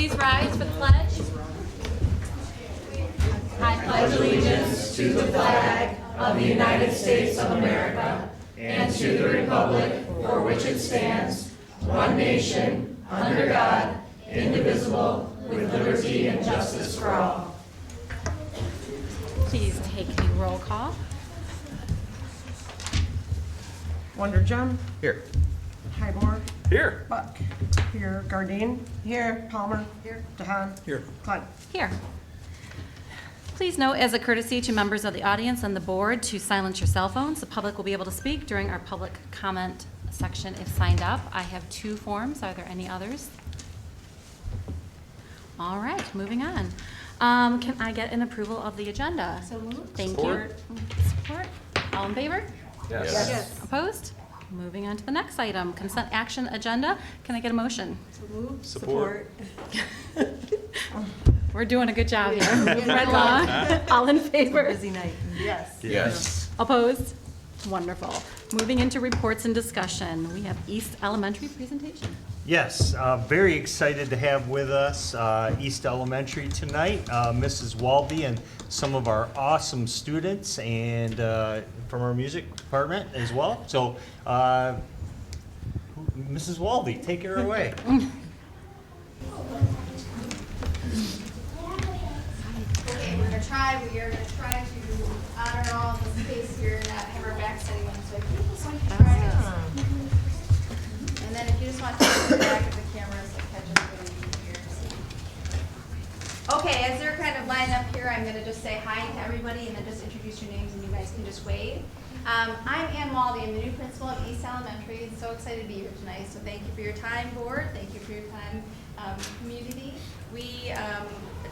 please rise for the pledge? I pledge Allegiance to the flag of the United States of America and to the republic for which it stands, one nation, under God, indivisible, with liberty and justice for all. Please take a roll call. Wonder Jim. Here. Highmore. Here. Buck. Here. Gardine. Here. Palmer. Here. DeHaan. Here. Klein. Here. Please note, as a courtesy to members of the audience and the board, to silence your cell phones. The public will be able to speak during our public comment section if signed up. I have 2 forms. Are there any others? All right, moving on. Can I get an approval of the agenda? So moved. Thank Support. you. Support. All in favor? Yes. Opposed? Moving on to the next item, consent action agenda. Can I get a motion? Support. We're doing a good job here. Moving right along. All in favor? Busy night. Yes. Yes. Opposed? Wonderful. Moving into reports and discussion. We have East Elementary presentation. Yes, very excited to have with us East Elementary tonight, Mrs. Walby and some of our awesome students and from our music department as well. So, Mrs. Walby, take her away. Okay, we are gonna try to honor all the space here and not have our backs to anyone, so if you just want to try this. And then if you just want to take the back of the cameras, like catch everybody here. Okay, as they're kind of lining up here, I'm gonna just say hi to everybody and then just introduce your names and you guys can just wave. I'm Ann Waldy, I'm the new principal of East Elementary, and so excited to be here tonight. So thank you for your time, board, thank you for your time, community. We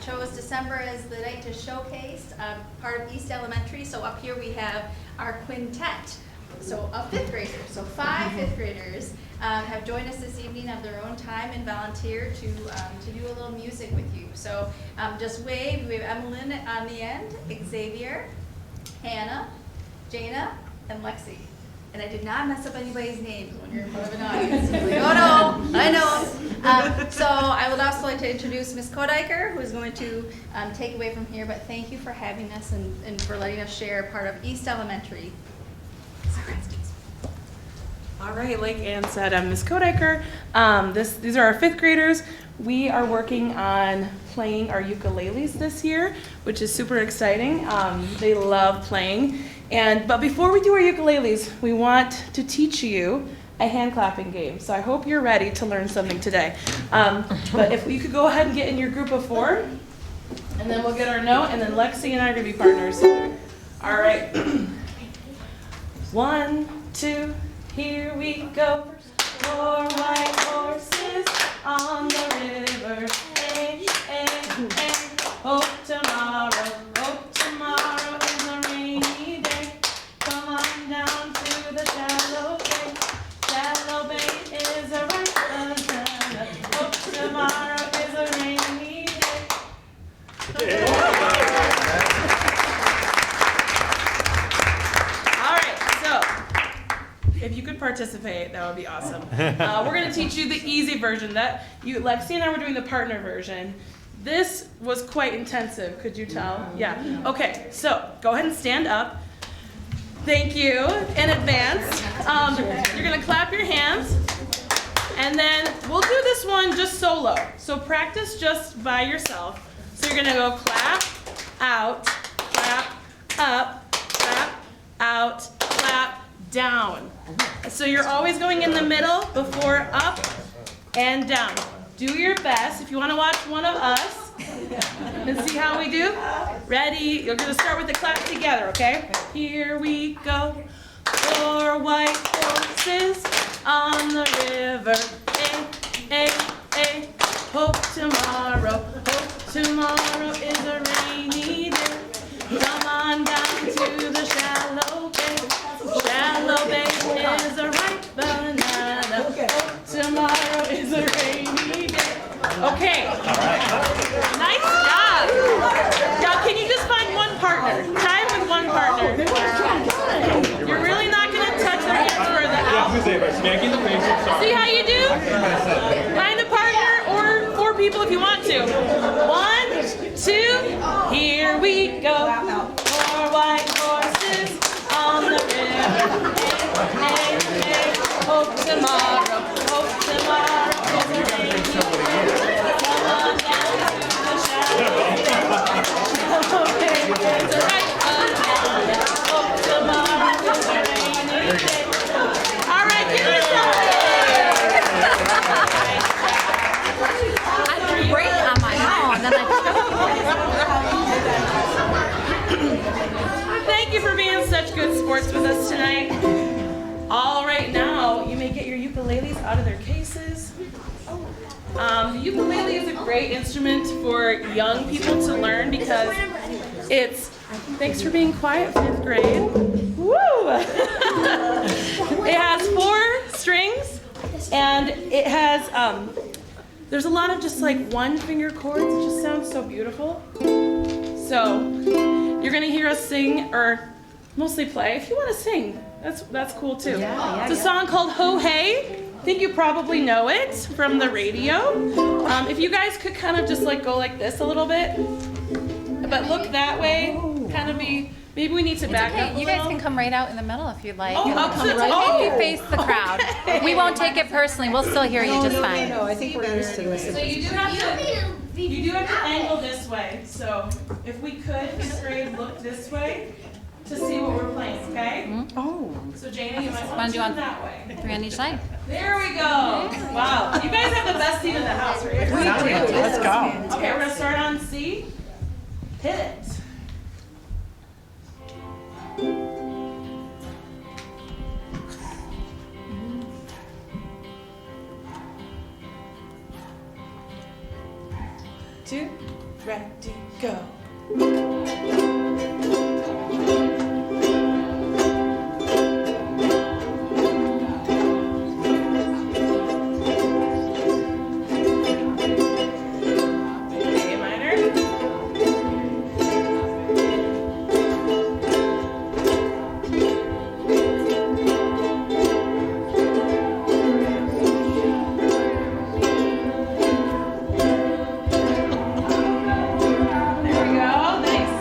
chose December as the night to showcase part of East Elementary. So up here we have our quintet, so of 5th graders. So 5 5th graders have joined us this evening of their own time and volunteered to do a little music with you. So just wave. We have Emmeline on the end, Xavier, Hannah, Jana, and Lexi. And I did not mess up anybody's names when you're in front of an audience. Like, oh no, I know. So I would also like to introduce Ms. Kodiker, who is going to take away from here, but thank you for having us and for letting us share part of East Elementary. All right, like Ann said, I'm Ms. Kodiker. These are our 5th graders. We are working on playing our ukuleles this year, which is super exciting. They love playing. But before we do our ukuleles, we want to teach you a hand clapping game. So I hope you're ready to learn something today. But if you could go ahead and get in your group of 4, and then we'll get our note, and then Lexi and I are gonna be partners. All right. 1, 2, here we go. 4 white horses on the river. Hey, hey, hey. Hope tomorrow is a rainy day. Come on down to the shallow bay. Shallow bay is a right banana. Hope tomorrow is a rainy day. All right, so if you could participate, that would be awesome. We're going to teach you the easy version. Lexi and I were doing the partner version. This was quite intensive, could you tell? Yeah. Okay, so go ahead and stand up. Thank you in advance. You're going to clap your hands, and then we'll do this one just solo. So practice just by yourself. So you're going to go clap, out, clap, up, clap, out, clap, down. So you're always going in the middle before up and down. Do your best. If you want to watch one of us and see how we do, ready? You're going to start with the clap together, okay? Here we go. 4 white horses on the river. Hey, hey, hey. Hope tomorrow is a rainy day. Come on down to the shallow bay. Shallow bay is a ripe banana. Hope tomorrow is a rainy day. Okay. Nice job. Now, can you just find one partner? Time with one partner. You're really not going to touch their hands further out. See how you do? Find a partner or 4 people people if you want to. 1, 2, here we go. 4 white horses on the river. Hey, hey, hey. Hope tomorrow is a rainy day. Come on down to the shallow. Okay, it's a right on. Hope tomorrow is a rainy day. All right, give it a shot. I did great on my own, then Thank you for being such good sports with us tonight. All right, now you may get your ukuleles out of their cases. The ukulele is a great instrument for young people to learn because it's, thanks for being quiet, 5th grade. Woo! It has 4 strings and it has, there's a lot of just like 1-finger chords. It just sounds so beautiful. So you're gonna hear us sing or mostly play. If you want to sing, that's cool too. It's a song called Ho Hey. I think you probably know it from the radio. If you guys could kind of just like go like this a little bit, but look that way, kind of be. Maybe we need to back up a you guys little. can come right out in the middle if you'd like. Oh, You can opposite- come right oh. if you face the crowd. We won't take it personally. We'll still hear you just fine. No, I think we're used to this. So you do have to angle this way. So if we could, 5th grade, look this way to see what we're playing, okay? Oh. So Jana, you might Wanna want to do do on- it that way. 3 on each side. There we go. Wow. You guys have the best seat in the house, right? Let's go. Okay, we're gonna start on C. Hit it. Two, ready, go. A minor. There we go. Nice.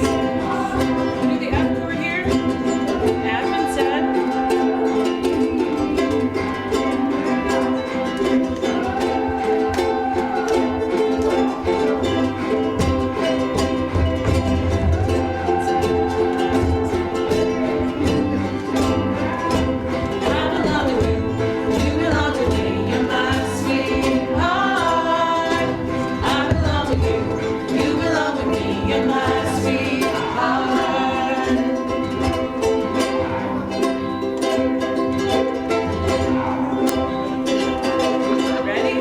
Do the F chord here. F instead. I belong with you. You belong to me. You're my sweetheart. I belong with you. You belong with me. You're my sweetheart. Ready?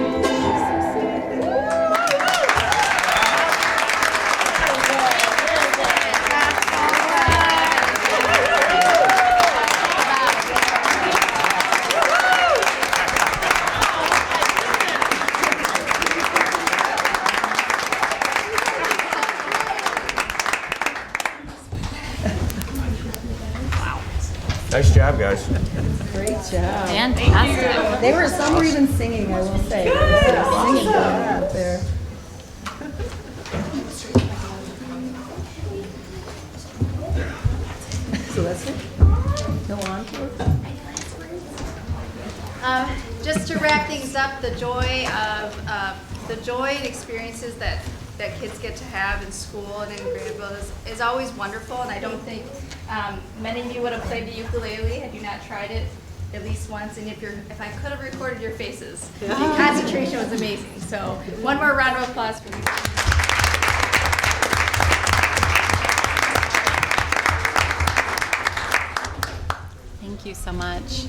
Nice job, guys. Great job. Fantastic. They were, some were even singing, I will say. They were singing out there. So that's it? No encore? just to wrap things up, the joy and experiences that kids get to have in school and in Grandville is always wonderful, and I don't think many of you would have played the ukulele had you not tried it at least once, and if I could have recorded your faces, the concentration was amazing. So one more round of applause for you. Thank you so much.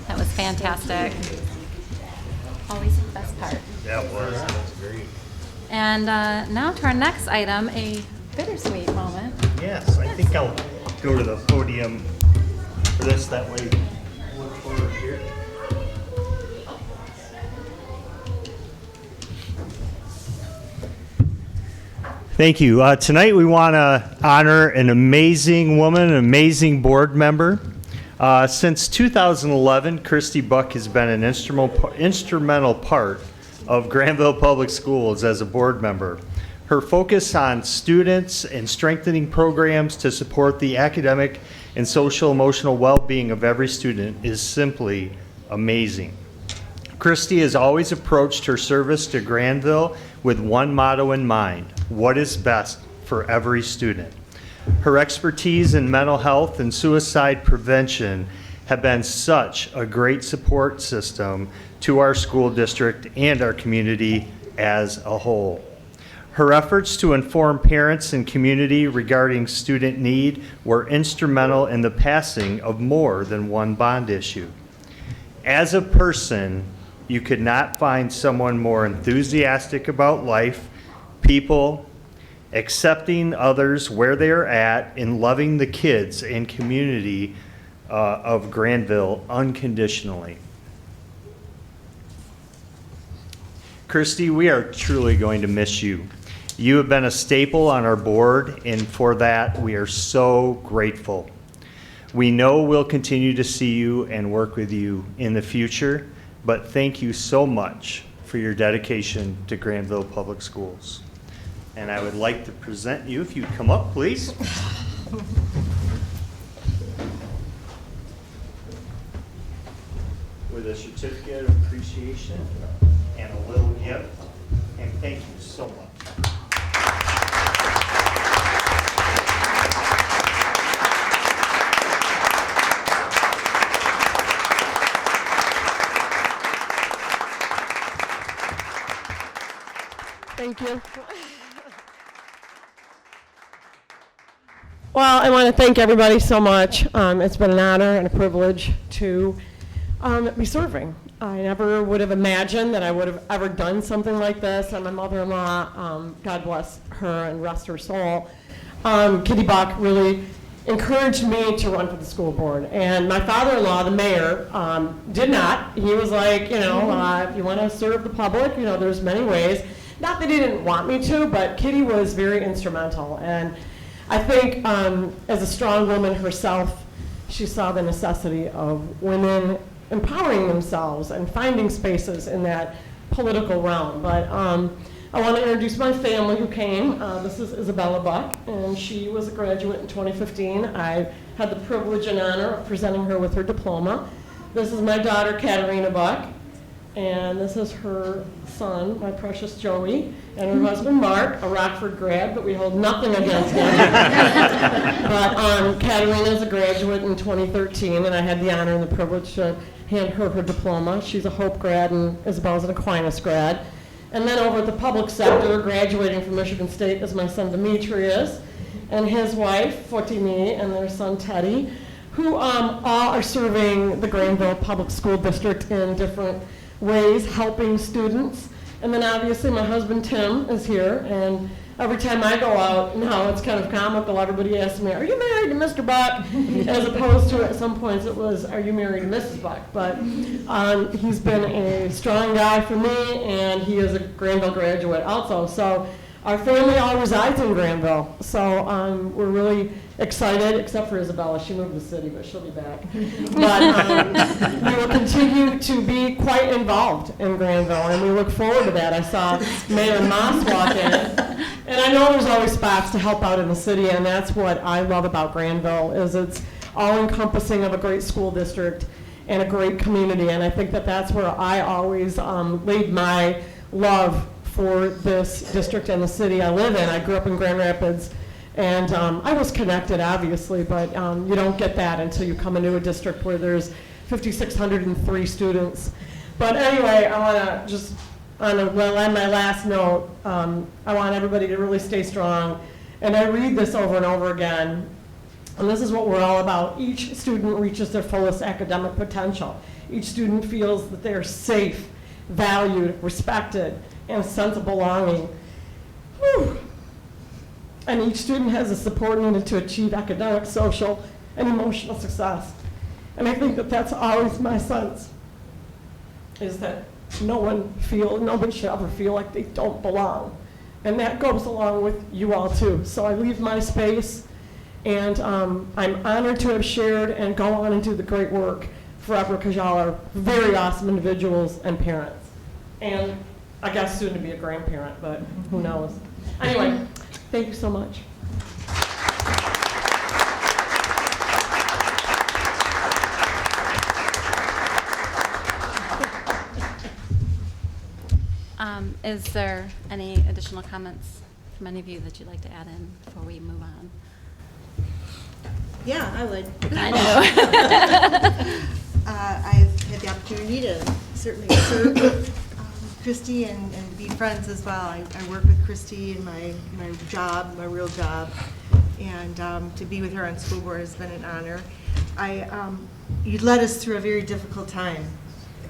That was fantastic. Always the best part. That was great. And now to our next item, a bittersweet moment. Yes, I think I'll go to the podium for this, that way. Look forward here. Thank you. Tonight we want to honor an amazing woman, an amazing board member. Since 2011, Christy Buck has been an instrumental part of Grandville Public Schools as a board member. Her focus on students and strengthening programs to support the academic and social emotional well-being of every student is simply amazing. Christy has always approached her service to Grandville with one motto in mind: what is best for every student. Her expertise in mental health and suicide prevention have been such a great support system to our school district and our community as a whole. Her efforts to inform parents and community regarding student need were instrumental in the passing of more than one bond issue. As a person, you could not find someone more enthusiastic about life, people, accepting others where they are at, and loving the kids and community of Grandville unconditionally. Christy, we are truly going to miss you. You have been a staple on our board, and for that, we are so grateful. We know we'll continue to see you and work with you in the future, but thank you so much for your dedication to Grandville Public Schools. And I would like to present you, if you'd come up, please. With a certificate of appreciation and a little gift. And thank you so much. Thank you. Well, I want to thank everybody so much. It's been an honor and a privilege to be serving. I never would have imagined that I would have ever done something like this. And my mother-in-law, God bless her and rest her soul, Kitty Buck, really encouraged me to run for the school board. And my father-in-law, the mayor, did not. He was like, if you want to serve the public, there's many ways. Not that he didn't want me to, but Kitty was very instrumental. And I think as a strong woman herself, she saw the necessity of women empowering themselves and finding spaces in that political realm. But I want to introduce my family who came. This is Isabella Buck, and she was a graduate in 2015. I had the privilege and honor of presenting her with her diploma. This is my daughter, Katarina Buck, and this is her son, my precious Joey, and her husband, Mark, a Rockford grad, but we hold nothing against him. But Katarina is a graduate in 2013, and I had the honor and the privilege to hand her her diploma. She's a Hope grad, and Isabella's an Aquinas grad. And then over at the public sector, graduating from Michigan State, is my son Demetrius, and his wife, Fotimi, and their son Teddy, who all are serving the Grandville Public School District in different ways, helping students. And then obviously my husband Tim is here, and every time I go out now, it's kind of comical. Everybody asks me, "Are you married to Mr. Buck?" As opposed to at some points it was, "Are you married to Mrs. Buck?" But he's been a strong guy for me, and he is a Grandville graduate also. So our family all resides in Grandville. So we're really excited, except for Isabella. She moved to the city, but she'll be back. But we will continue to be quite involved in Grandville, and we look forward to that. I saw Mayor Moss walk in, and I know there's always spots to help out in the city, and that's what I love about Grandville, is it's all-encompassing of a great school district, and a great community. And I think that that's where I always laid my love for this district and the city I live in. I grew up in Grand Rapids, and I was connected, obviously, but you don't get that until you come into a district where there's 5,603 students. But anyway, I want to just, on my last note, I want everybody to really stay strong. And I read this over and over again, and this is what we're all about. Each student reaches their fullest academic potential. Each student feels that they're safe, valued, respected, and a sense of belonging. Whew. And each student has the support needed to achieve academic, social, and emotional success. And I think that that's always my sense, is that nobody should ever feel like they don't belong. And that goes along with you all too. So I leave my space, and I'm honored to have shared and go on and do the great work forever, because y'all are very awesome individuals and parents. And I guess soon to be a grandparent, but who knows. Anyway, thank you so much. Is there any additional comments from any of you that you'd like to add in before we move on? Yeah, I would. I know. I've had the opportunity to certainly serve with Christy and be friends as well. I work with Christy in my job, my real job, and to be with her on school board has been an honor. You led us through a very difficult time,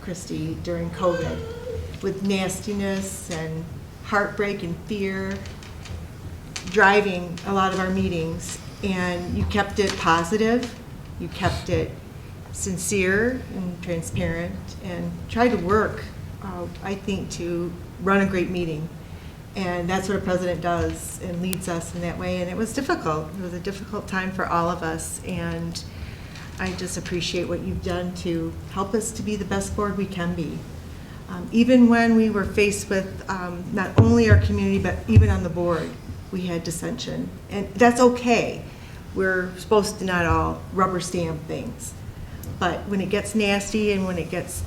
Christy, during COVID, with nastiness and heartbreak and fear driving a lot of our meetings. And you kept it positive, you kept it sincere and transparent, and tried to work, I think, to run a great meeting. And that's what a president does and leads us in that way. And it was difficult. It was a difficult time for all of us. And I just appreciate what you've done to help us to be the best board we can be. Even when we were faced with not only our community, but even on the board, we had dissension. And that's okay. We're supposed to not all rubber stamp things. But when it gets nasty and when it gets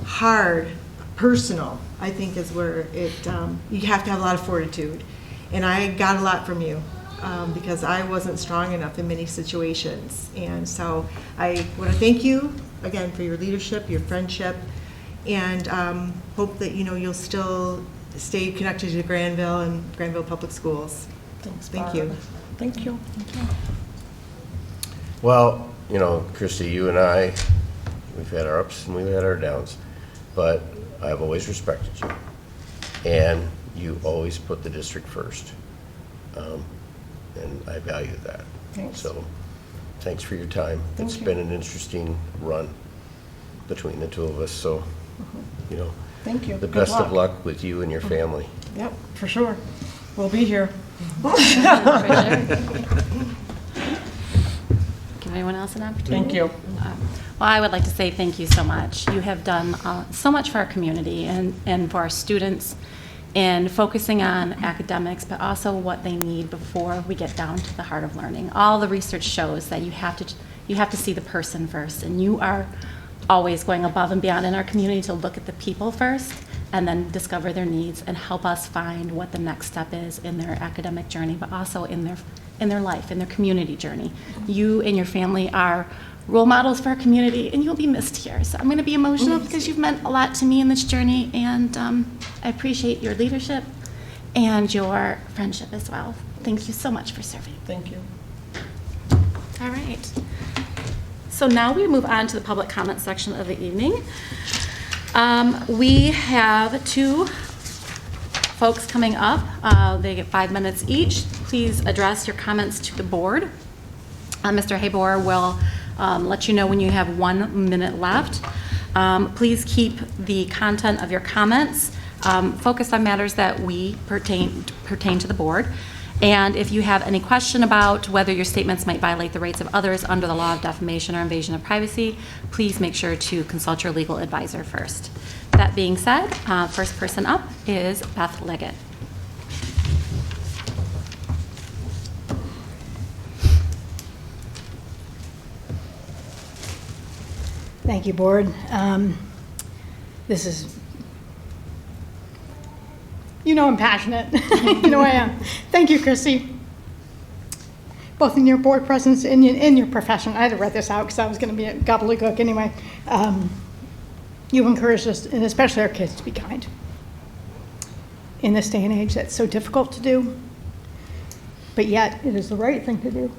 hard, personal, I think is where you have to have a lot of fortitude. And I got a lot from you because I wasn't strong enough in many situations. And so I want to thank you again for your leadership, your friendship, and hope that you'll still stay connected to Grandville and Grandville Public Schools. Thanks, Thank you. Thank you. Well, Christy, you and I, we've had our ups and we've had our downs, but I've always respected you. And you always put the district first. And I value that. Thanks. So thanks for your time. Thank It's you. been an interesting run between the two of us, so, Thank you. the Good best of luck with you and your family. Yep, for sure. We'll be here. Give anyone else an opportunity? Thank you. Well, I would like to say thank you so much. You have done so much for our community and for our students in focusing on academics, but also what they need before we get down to the heart of learning. All the research shows that you have to see the person first, and you are always going above and beyond in our community to look at the people first and then discover their needs and help us find what the next step is in their academic journey, but also in their life, in their community journey. You and your family are role models for our community, and you'll be missed here. So I'm going to be emotional because you've meant a lot to me in this journey, and I appreciate your leadership and your friendship as well. Thank you so much for serving. Thank you. All right. So now we move on to the public comment section of the evening. We have two folks coming up. They get 5 minutes each. Please address your comments to the board. Mr. Habor will let you know when you have 1 minute left. Please keep the content of your comments focused on matters that pertain to the board. And if you have any question about whether your statements might violate the rights of others under the law of defamation or invasion of privacy, please make sure to consult your legal advisor first. That being said, first person up is Beth Leggett. Thank you, Board. This is, you know I'm passionate. You know I am. Thank you, Christy. Both in your board presence and in your profession. I had to write this out because I was going to be a gobbledygook anyway. You encouraged us, and especially our kids, to be kind. In this day and age, that's so difficult to do, but yet it is the right thing to do.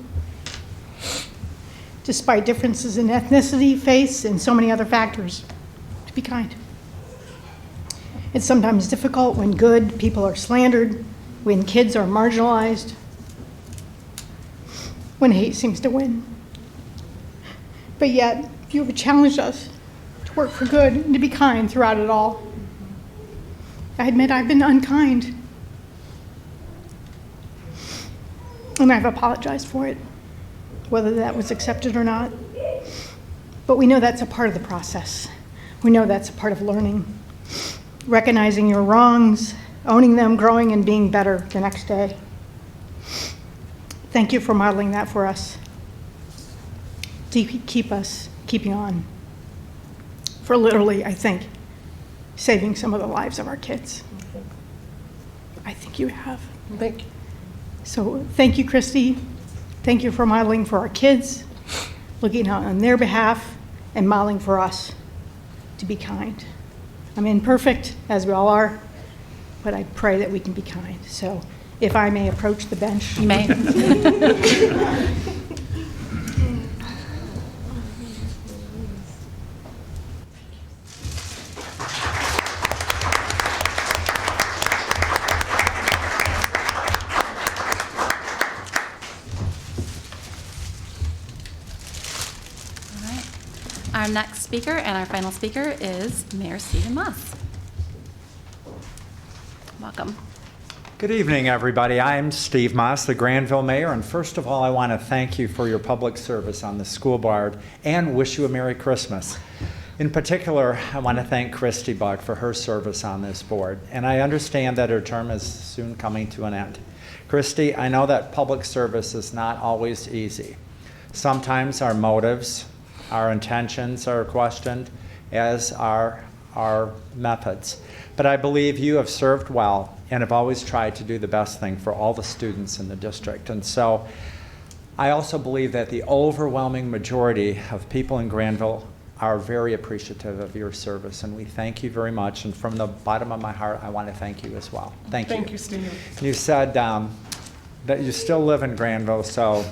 Despite differences in ethnicity, faith, and so many other factors, to be kind. It's sometimes difficult when good people are slandered, when kids are marginalized, when hate seems to win. But yet, you have challenged us to work for good and to be kind throughout it all. I admit I've been unkind, and I've apologized for it, whether that was accepted or not. But we know that's a part of the process. We know that's a part of learning, recognizing your wrongs, owning them, growing, and being better the next day. Thank you for modeling that for us, to keep us keeping on, for literally, I think, saving some of the lives of our kids. I think you have. Thank you. So thank you, Christy. Thank you for modeling for our kids, looking out on their behalf, and modeling for us to be kind. I'm imperfect, as we all are, but I pray that we can be kind. So if I may approach the bench. You may. Our next speaker and our final speaker is Mayor Stephen Moss. Welcome. Good evening, everybody. I'm Steve Moss, the Grandville mayor, and first of all, I want to thank you for your public service on the school board and wish you a Merry Christmas. In particular, I want to thank Christy Buck for her service on this board, and I understand that her term is soon coming to an end. Christy, I know that public service is not always easy. Sometimes our motives, our intentions are questioned, as are our methods. But I believe you have served well and have always tried to do the best thing for all the students in the district. And so I also believe that the overwhelming majority of people in Grandville are very appreciative of your service, and we thank you very much. And from the bottom of my heart, I want to thank you as well. Thank you. Thank you, Steve. You said that you still live in Grandville, so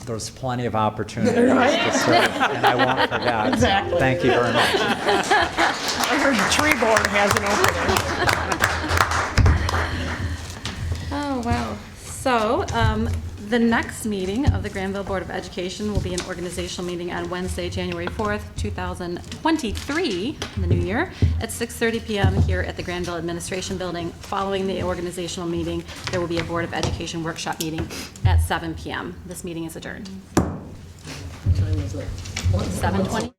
there's plenty of opportunities to serve, and I won't forget. Exactly. Thank you very much. I heard the tree board has an opening. Oh, wow. So, the next meeting of the Grandville Board of Education will be an organizational meeting on Wednesday, January 4th, 2023, in the new year, at 6:30 p.m. here at the Grandville Administration Building. Following the organizational meeting, there will be a Board of Education workshop meeting at 7 p.m. This meeting is adjourned. What time is it? 7:20?